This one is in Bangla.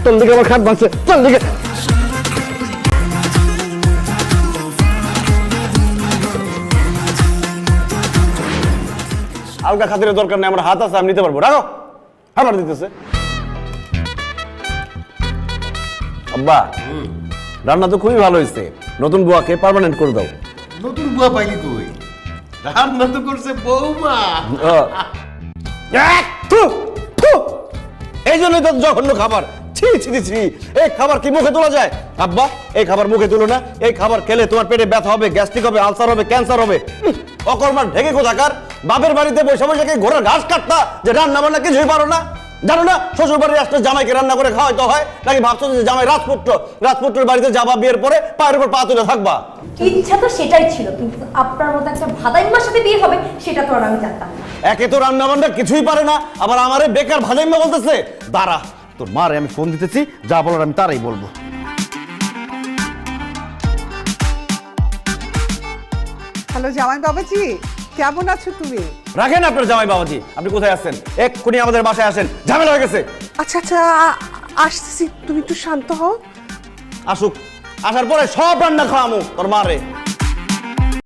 তোর দিকে আমার খাট ভাঙছে, তোর দিকে। আলগা খাতিরের দরকার নেই, আমার হাত আছে, আমি নিতে পারবো। রাখো। আবার দিতেছে। আব্বা, রান্না তো খুবই ভালো হয়েছে। নতুন বুয়াকে পার্মানেন্ট করে দাও। নতুন বুয়া পাইলি কই? রান্না তো করছে বৌমা। এই জন্যই তো জঘন্য খাবার। ছি ছি ছি, এই খাবার কি মুখে তোলা যায়? আব্বা, এই খাবার মুখে তুলো না। এই খাবার খেলে তোমার পেটে ব্যথা হবে, গ্যাস্ট্রিক হবে, আলসার হবে, ক্যান্সার হবে। অকর্মার ঢেকে কোথাকার। বাপের বাড়িতে বসে বসে কি ঘোড়ার ঘাস কাটতা যে রান্না বান্না কিছুই পারো না? জানো না শ্বশুর বাড়ির আসলে জামাইকে রান্না করে খাওয়াইতে হয়? নাকি ভাবছো যে জামাই রাজপুত্র, রাজপুত্রের বাড়িতে যাবা, বিয়ের পরে পায়ের উপর পা তুলে থাকবা? ইচ্ছা তো সেটাই ছিল, কিন্তু আপনার মতো একটা ভাদাইম্মার সাথে বিয়ে হবে সেটা তো আর আমি জানতাম না। একে তো রান্না বান্না কিছুই পারে না, আবার আমারে বেকার ভাদাইম্মা বলতেছে। দাঁড়া, তোর মারে আমি ফোন দিতেছি, যা বলার আমি তারাই বলবো। হ্যালো জামাই বাবাজি, কেমন আছো তুমি? রাখেন আপনার জামাই বাবাজি, আপনি কোথায় আছেন? এক্ষুনি আমাদের বাসায় আসেন, ঝামেলা হয়ে গেছে। আচ্ছা আচ্ছা, আসতেছি, তুমি একটু শান্ত হও। আসুক, আসার পরে সব রান্না খাওয়ামু তোর মারে।